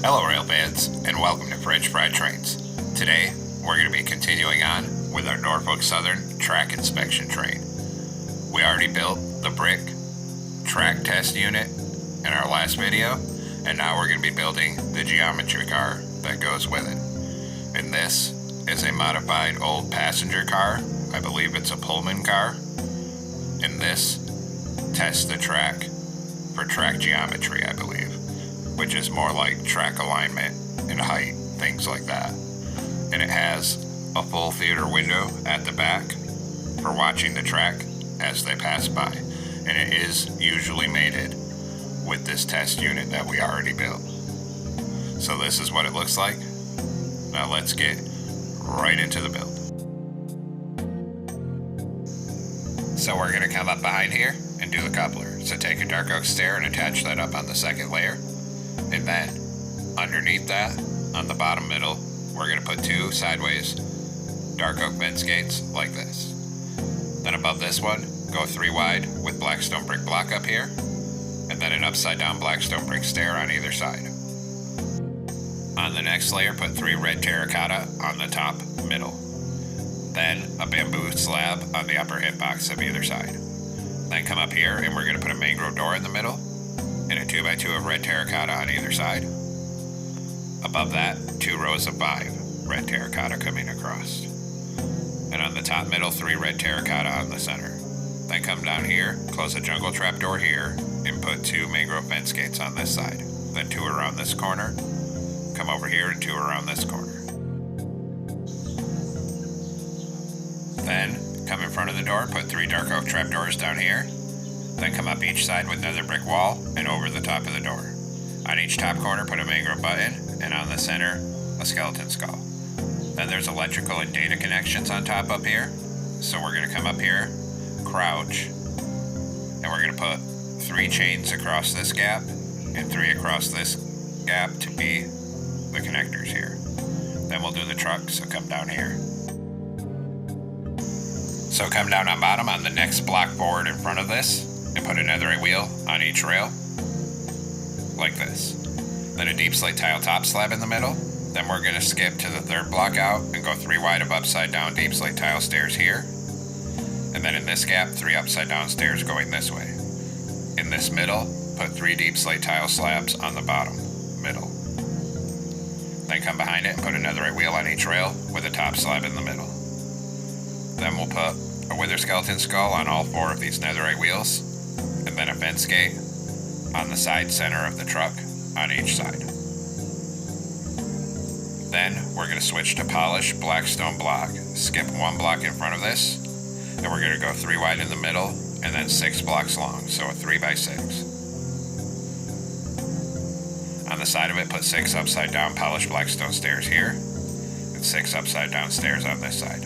Hello rail fans, and welcome to French Fry Trains. Today, we're going to be continuing on with our Norfolk Southern track inspection train. We already built the brick track test unit in our last video, and now we're going to be building the geometry car that goes with it. And this is a modified old passenger car. I believe it's a Pullman car. And this tests the track for track geometry, I believe, which is more like track alignment and height, things like that. And it has a full theater window at the back for watching the track as they pass by. And it is usually mated with this test unit that we already built. So this is what it looks like. Now let's get right into the build. So we're going to come up behind here and do the coupler. So take a dark oak stair and attach that up on the second layer. And then underneath that, on the bottom middle, we're going to put two sideways dark oak fence gates like this. Then above this one, go 3 wide with blackstone brick block up here, and then an upside down blackstone brick stair on either side. On the next layer, put 3 red terracotta on the top middle. Then a bamboo slab on the upper hitbox of either side. Then come up here and we're going to put a mangrove door in the middle and a 2x2 of red terracotta on either side. Above that, 2 rows of 5 red terracotta coming across. And on the top middle, 3 red terracotta on the center. Then come down here, close a jungle trap door here, and put 2 mangrove fence gates on this side. Then 2 around this corner, come over here and 2 around this corner. Then come in front of the door, put 3 dark oak trap doors down here. Then come up each side with another brick wall and over the top of the door. On each top corner, put a mangrove button, and on the center, a skeleton skull. Then there's electrical and data connections on top up here. So we're going to come up here, crouch, and we're going to put 3 chains across this gap and 3 across this gap to be the connectors here. Then we'll do the truck, so come down here. So come down on bottom on the next block board in front of this and put a netherite wheel on each rail, like this. Then a deep slate tile top slab in the middle. Then we're going to skip to the 3rd block out and go 3 wide of upside down deep slate tile stairs here. And then in this gap, 3 upside down stairs going this way. In this middle, put 3 deep slate tile slabs on the bottom, middle. Then come behind it and put a netherite wheel on each rail with a top slab in the middle. Then we'll put a wither skeleton skull on all 4 of these netherite wheels, and then a fence gate on the side center of the truck on each side. Then we're going to switch to polished blackstone block. Skip 1 block in front of this, and we're going to go 3 wide in the middle, and then 6 blocks long, so a 3x6. On the side of it, put 6 upside down polished blackstone stairs here, and 6 upside down stairs on this side.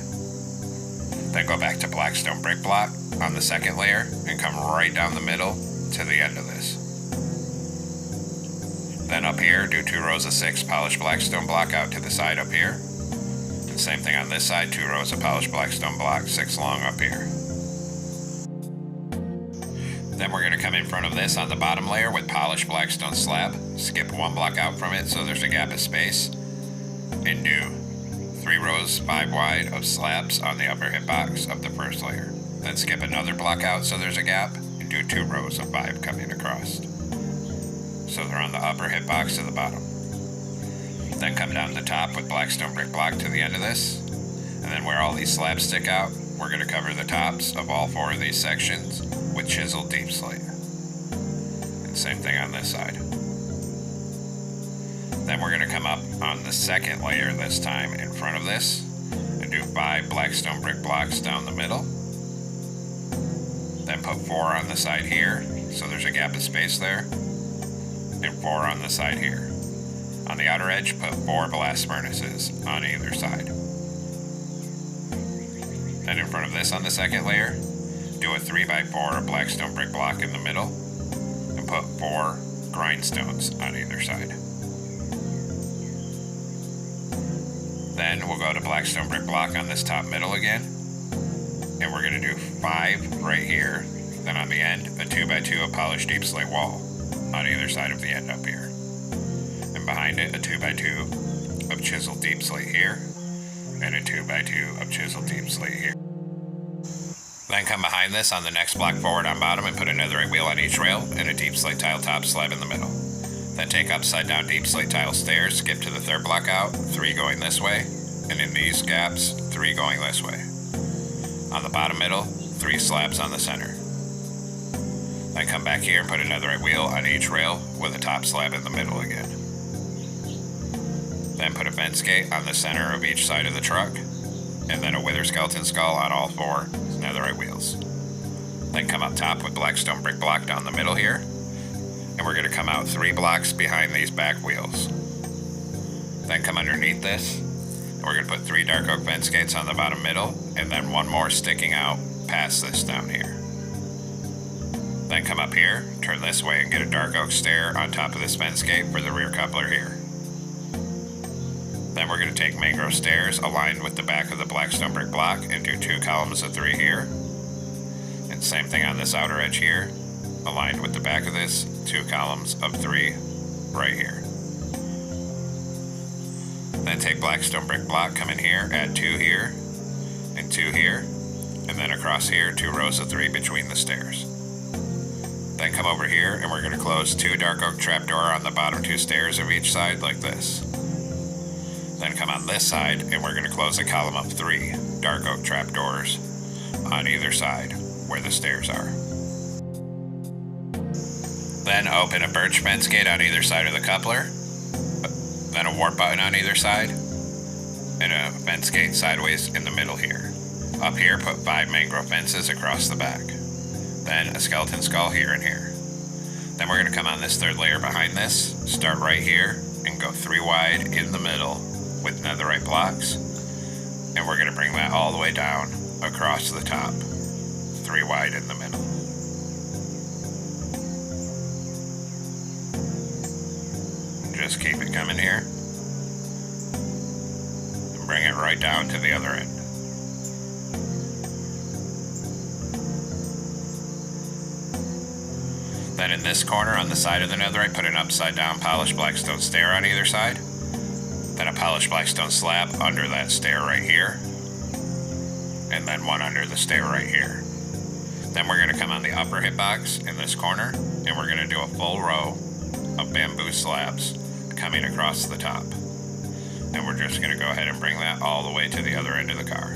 Then go back to blackstone brick block on the 2nd layer and come right down the middle to the end of this. Then up here, do 2 rows of 6 polished blackstone block out to the side up here. And same thing on this side, 2 rows of polished blackstone block, 6 long up here. Then we're going to come in front of this on the bottom layer with polished blackstone slab. Skip 1 block out from it so there's a gap of space. And do 3 rows 5 wide of slabs on the upper hitbox of the 1st layer. Then skip another block out so there's a gap and do 2 rows of 5 coming across. So they're on the upper hitbox to the bottom. Then come down the top with blackstone brick block to the end of this. And then where all these slabs stick out, we're going to cover the tops of all 4 of these sections with chiseled deep slate. And same thing on this side. Then we're going to come up on the 2nd layer this time in front of this and do 5 blackstone brick blocks down the middle. Then put 4 on the side here, so there's a gap of space there, and 4 on the side here. On the outer edge, put 4 blast furnaces on either side. Then in front of this on the 2nd layer, do a 3x4 blackstone brick block in the middle, and put 4 grindstones on either side. Then we'll go to blackstone brick block on this top middle again, and we're going to do 5 right here. Then on the end, a 2x2 of polished deep slate wall on either side of the end up here. And behind it a 2x2 of chiseled deep slate here, and a 2x2 of chiseled deep slate here. Then come behind this on the next block forward on bottom and put a netherite wheel on each rail and a deep slate tile top slab in the middle. Then take upside down deep slate tile stairs, skip to the third block out, 3 going this way, and in these gaps, 3 going this way. On the bottom middle, 3 slabs on the center. Then come back here and put a netherite wheel on each rail with a top slab in the middle again. Then put a fence gate on the center of each side of the truck, and then a wither skeleton skull on all 4 netherite wheels. Then come up top with black stone brick block down the middle here, and we're going to come out 3 blocks behind these back wheels. Then come underneath this, and we're going to put 3 dark oak fence gates on the bottom middle, and then 1 more sticking out past this down here. Then come up here, turn this way, and get a dark oak stair on top of this fence gate for the rear coupler here. Then we're going to take mangrove stairs aligned with the back of the black stone brick block and do 2 columns of 3 here. And same thing on this outer edge here, aligned with the back of this, 2 columns of 3 right here. Then take black stone brick block, come in here, add 2 here, and 2 here, and then across here, 2 rows of 3 between the stairs. Then come over here, and we're going to close 2 dark oak trapdoor on the bottom 2 stairs of each side like this. Then come on this side, and we're going to close a column of 3 dark oak trapdoors on either side where the stairs are. Then open a birch fence gate on either side of the coupler, then a warp button on either side, and a fence gate sideways in the middle here. Up here, put 5 mangrove fences across the back. Then a skeleton skull here and here. Then we're going to come on this 3rd layer behind this, start right here, and go 3 wide in the middle with netherite blocks, and we're going to bring that all the way down across the top, 3 wide in the middle. And just keep it coming here, and bring it right down to the other end. Then in this corner on the side of the netherite, put an upside down polished black stone stair on either side. Then a polished black stone slab under that stair right here. And then 1 under the stair right here. Then we're going to come on the upper hitbox in this corner, and we're going to do a full row of bamboo slabs coming across the top. And we're just going to go ahead and bring that all the way to the other end of the car.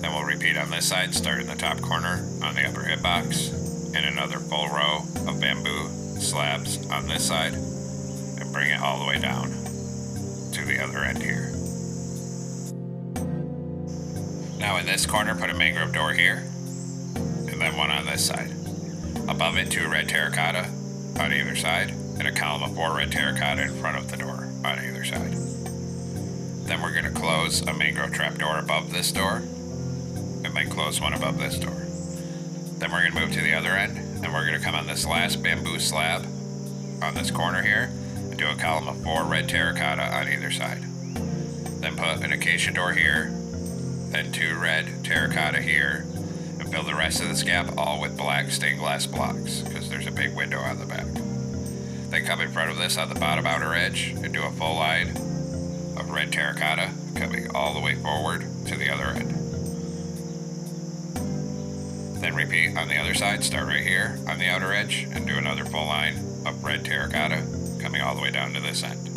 Then we'll repeat on this side, start in the top corner on the upper hitbox, and another full row of bamboo slabs on this side, and bring it all the way down to the other end here. Now in this corner, put a mangrove door here, and then 1 on this side. Above it, 2 red terracotta on either side, and a column of 4 red terracotta in front of the door on either side. Then we're going to close a mangrove trap door above this door, and then close 1 above this door. Then we're going to move to the other end, and we're going to come on this last bamboo slab on this corner here, and do a column of 4 red terracotta on either side. Then put an acacia door here, then 2 red terracotta here, and fill the rest of this gap all with black stained glass blocks, because there's a big window on the back. Then come in front of this on the bottom outer edge, and do a full line of red terracotta coming all the way forward to the other end. Then repeat on the other side, start right here on the outer edge, and do another full line of red terracotta coming all the way down to this end.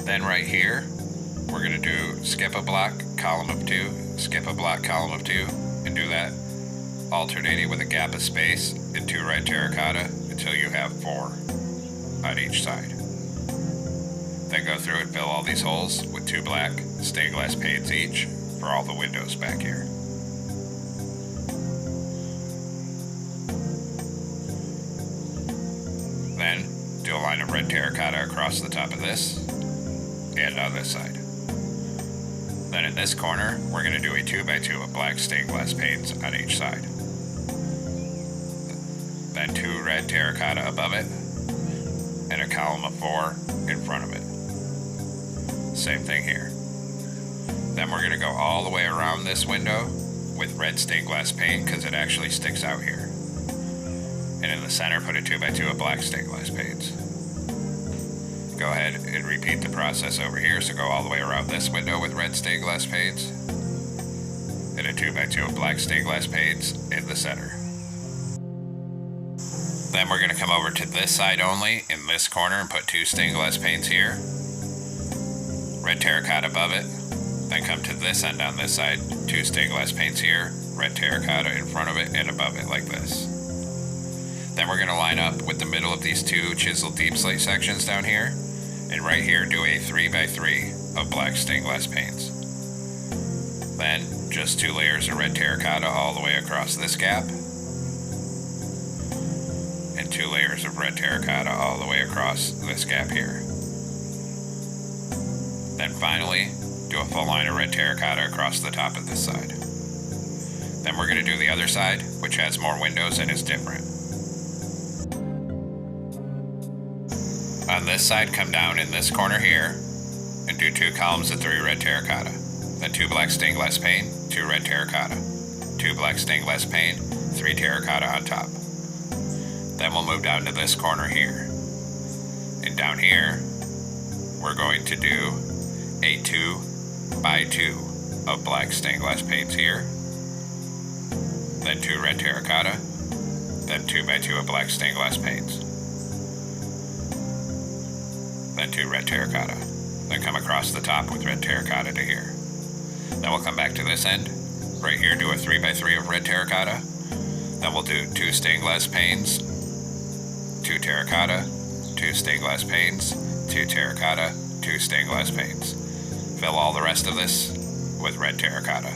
Then right here, we're going to do skip a block, column of 2, skip a block, column of 2, and do that alternating with a gap of space and 2 red terracotta until you have 4 on each side. Then go through and fill all these holes with 2 black stained glass panes each for all the windows back here. Then do a line of red terracotta across the top of this and on this side. Then in this corner, we're going to do a 2x2 of black stained glass panes on each side. Then 2 red terracotta above it and a column of 4 in front of it. Same thing here. Then we're going to go all the way around this window with red stained glass paint because it actually sticks out here. And in the center, put a 2x2 of black stained glass panes. Go ahead and repeat the process over here, so go all the way around this window with red stained glass panes, and a 2x2 of black stained glass panes in the center. Then we're going to come over to this side only, in this corner, and put 2 stained glass panes here, red terracotta above it. Then come to this end on this side, 2 stained glass panes here, red terracotta in front of it and above it like this. Then we're going to line up with the middle of these 2 chiseled deep slate sections down here, and right here do a 3x3 of black stained glass panes. Then just 2 layers of red terracotta all the way across this gap, and 2 layers of red terracotta all the way across this gap here. Then finally, do a full line of red terracotta across the top of this side. Then we're going to do the other side, which has more windows and is different. On this side, come down in this corner here and do 2 columns of 3 red terracotta. Then 2 black stained glass pane, 2 red terracotta. 2 black stained glass pane, 3 terracotta on top. Then we'll move down to this corner here. And down here, we're going to do a 2x2 of black stained glass panes here. Then 2 red terracotta. Then 2x2 of black stained glass panes. Then 2 red terracotta. Then come across the top with red terracotta to here. Then we'll come back to this end. Right here, do a 3x3 of red terracotta. Then we'll do 2 stained glass panes, 2 terracotta, 2 stained glass panes, 2 terracotta, 2 stained glass panes. Fill all the rest of this with red terracotta.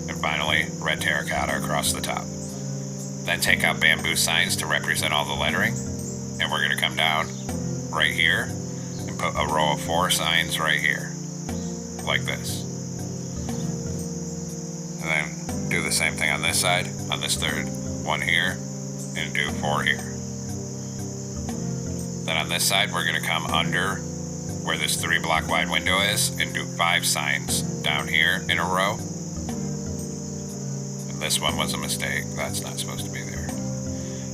And finally, red terracotta across the top. Then take out bamboo signs to represent all the lettering. And we're going to come down right here and put a row of 4 signs right here, like this. And then do the same thing on this side, on this third one here, and do 4 here. Then on this side, we're going to come under where this 3 block wide window is and do 5 signs down here in a row. And this one was a mistake. That's not supposed to be there.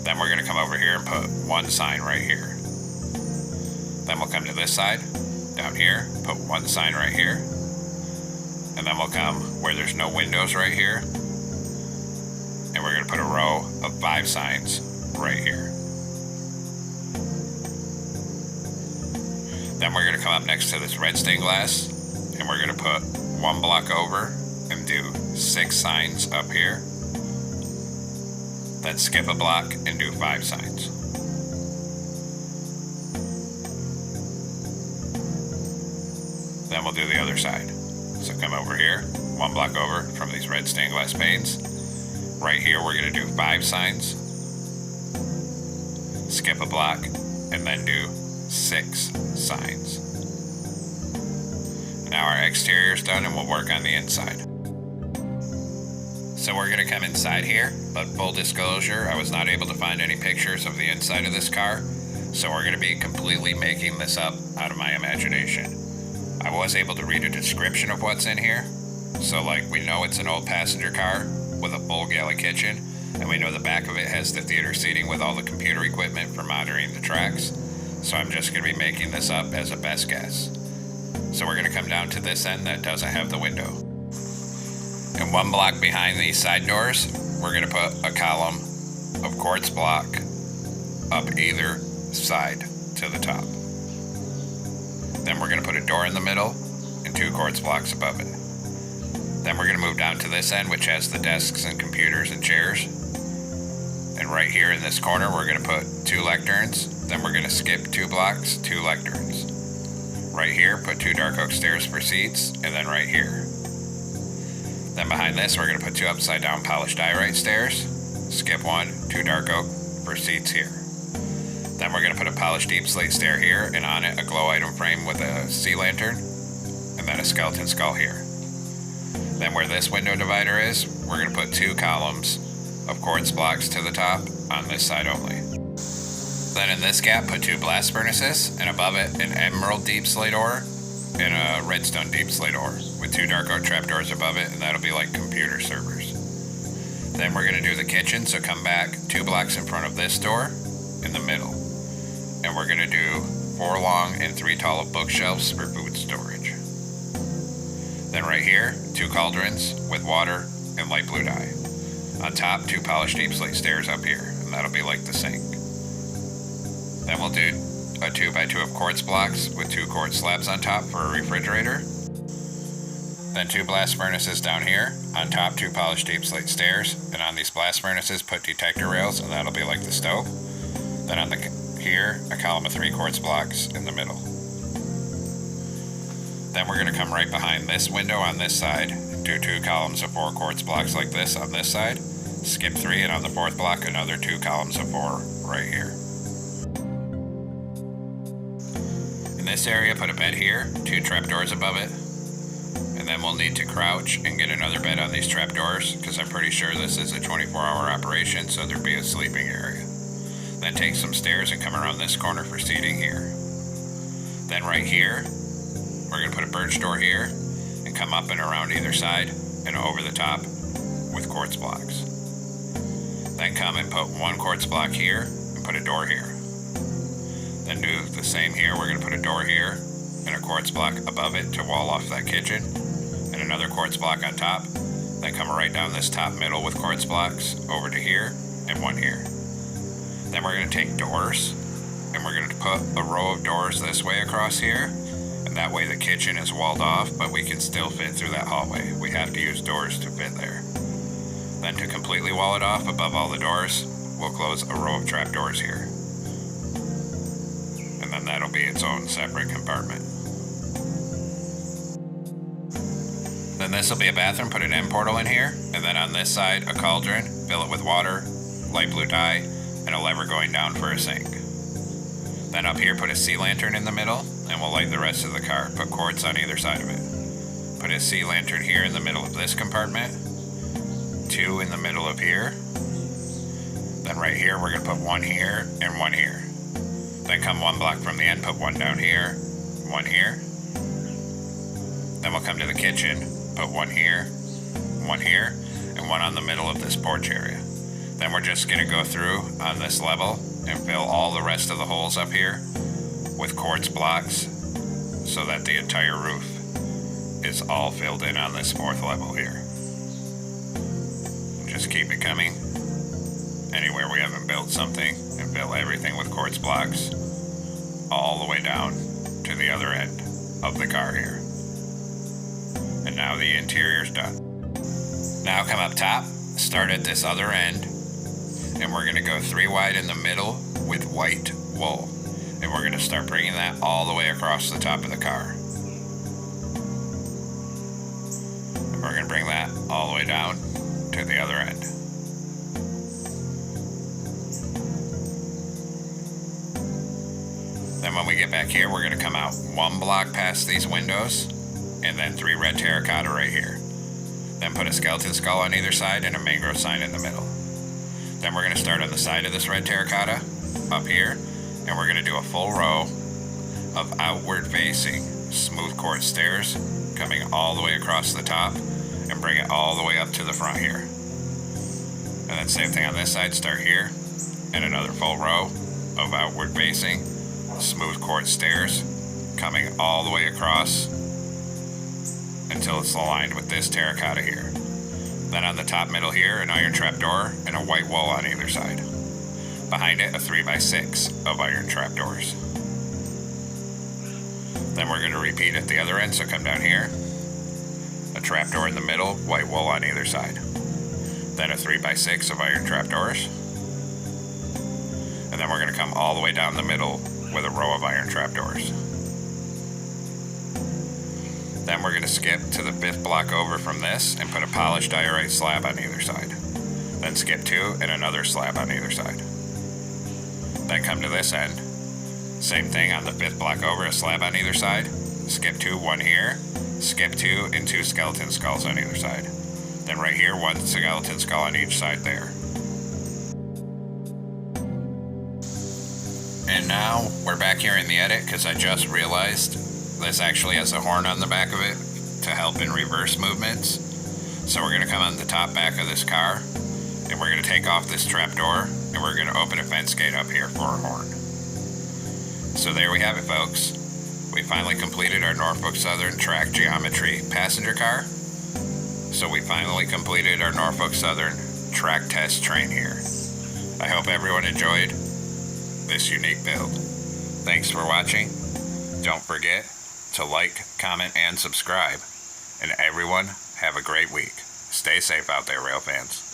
Then we're going to come over here and put 1 sign right here. Then we'll come to this side, down here, put 1 sign right here. And then we'll come where there's no windows right here. And we're going to put a row of 5 signs right here. Then we're going to come up next to this red stained glass, and we're going to put 1 block over and do 6 signs up here. Then skip a block and do 5 signs. Then we'll do the other side. So come over here, 1 block over from these red stained glass panes. Right here we're going to do 5 signs. Skip a block and then do 6 signs. Now our exterior is done and we'll work on the inside. So we're going to come inside here, but full disclosure, I was not able to find any pictures of the inside of this car, so we're going to be completely making this up out of my imagination. I was able to read a description of what's in here, so like we know it's an old passenger car with a full galley kitchen, and we know the back of it has the theater seating with all the computer equipment for monitoring the tracks. So I'm just going to be making this up as a best guess. So we're going to come down to this end that doesn't have the window. And 1 block behind these side doors, we're going to put a column of quartz block up either side to the top. Then we're going to put a door in the middle and 2 quartz blocks above it. Then we're going to move down to this end, which has the desks and computers and chairs. And right here in this corner, we're going to put 2 lecterns. Then we're going to skip 2 blocks, 2 lecterns. Right here, put 2 dark oak stairs for seats, and then right here. Then behind this, we're going to put 2 upside down polished diorite stairs. Skip 1, 2 dark oak for seats here. Then we're going to put a polished deep slate stair here, and on it a glow item frame with a sea lantern, and then a skeleton skull here. Then where this window divider is, we're going to put 2 columns of quartz blocks to the top on this side only. Then in this gap, put 2 blast furnaces, and above it an emerald deep slate ore and a redstone deep slate ore with 2 dark oak trapdoors above it, and that'll be like computer servers. Then we're going to do the kitchen, so come back 2 blocks in front of this door in the middle. And we're going to do 4 long and 3 tall bookshelves for food storage. Then right here, 2 cauldrons with water and light blue dye. On top, 2 polished deep slate stairs up here, and that'll be like the sink. Then we'll do a 2x2 of quartz blocks with 2 quartz slabs on top for a refrigerator. Then 2 blast furnaces down here. On top, 2 polished deep slate stairs, and on these blast furnaces put detector rails, and that'll be like the stove. Then on here, a column of 3 quartz blocks in the middle. Then we're going to come right behind this window on this side and do 2 columns of 4 quartz blocks like this on this side. Skip 3, and on the 4th block, another 2 columns of 4 right here. In this area, put a bed here, 2 trapdoors above it. And then we'll need to crouch and get another bed on these trapdoors, because I'm pretty sure this is a 24-hour operation, so there'd be a sleeping area. Then take some stairs and come around this corner for seating here. Then right here, we're going to put a birch door here and come up and around either side and over the top with quartz blocks. Then come and put 1 quartz block here and put a door here. Then do the same here. We're going to put a door here and a quartz block above it to wall off that kitchen, and another quartz block on top. Then come right down this top middle with quartz blocks over to here and 1 here. Then we're going to take doors and we're going to put a row of doors this way across here, and that way the kitchen is walled off, but we can still fit through that hallway. We have to use doors to fit there. Then to completely wall it off above all the doors, we'll close a row of trapdoors here. And then that'll be its own separate compartment. Then this will be a bathroom, put an end portal in here, and then on this side a cauldron, fill it with water, light blue dye, and a lever going down for a sink. Then up here put a sea lantern in the middle, and we'll light the rest of the car. Put quartz on either side of it. Put a sea lantern here in the middle of this compartment, 2 in the middle of here. Then right here we're going to put 1 here and 1 here. Then come 1 block from the end, put 1 down here, 1 here. Then we'll come to the kitchen, put 1 here, 1 here, and 1 on the middle of this porch area. Then we're just going to go through on this level and fill all the rest of the holes up here with quartz blocks so that the entire roof is all filled in on this 4th level here. Just keep it coming anywhere we haven't built something, and fill everything with quartz blocks all the way down to the other end of the car here. And now the interior's done. Now come up top, start at this other end, and we're going to go 3 wide in the middle with white wool. And we're going to start bringing that all the way across the top of the car. And we're going to bring that all the way down to the other end. Then when we get back here, we're going to come out 1 block past these windows, and then 3 red terracotta right here. Then put a skeleton skull on either side and a mangrove sign in the middle. Then we're going to start on the side of this red terracotta up here, and we're going to do a full row of outward facing smooth quartz stairs coming all the way across the top and bring it all the way up to the front here. And then same thing on this side, start here and another full row of outward facing smooth quartz stairs coming all the way across until it's aligned with this terracotta here. Then on the top middle here, an iron trapdoor and a white wall on either side. Behind it, a 3x6 of iron trapdoors. Then we're going to repeat at the other end, so come down here. A trapdoor in the middle, white wall on either side. Then a 3x6 of iron trapdoors. And then we're going to come all the way down the middle with a row of iron trapdoors. Then we're going to skip to the 5th block over from this and put a polished diorite slab on either side. Then skip 2 and another slab on either side. Then come to this end. Same thing on the 5th block over, a slab on either side. Skip 2, 1 here. Skip 2 and 2 skeleton skulls on either side. Then right here, 1 skeleton skull on each side there. And now we're back here in the edit because I just realized this actually has a horn on the back of it to help in reverse movements. So we're going to come on the top back of this car And we're going to take off this trap door, and we're going to open a fence gate up here for a horn. So there we have it, folks. We finally completed our Norfolk Southern track geometry passenger car. So we finally completed our Norfolk Southern track test train here. I hope everyone enjoyed this unique build. Thanks for watching. Don't forget to like, comment, and subscribe. And everyone, have a great week. Stay safe out there, rail fans.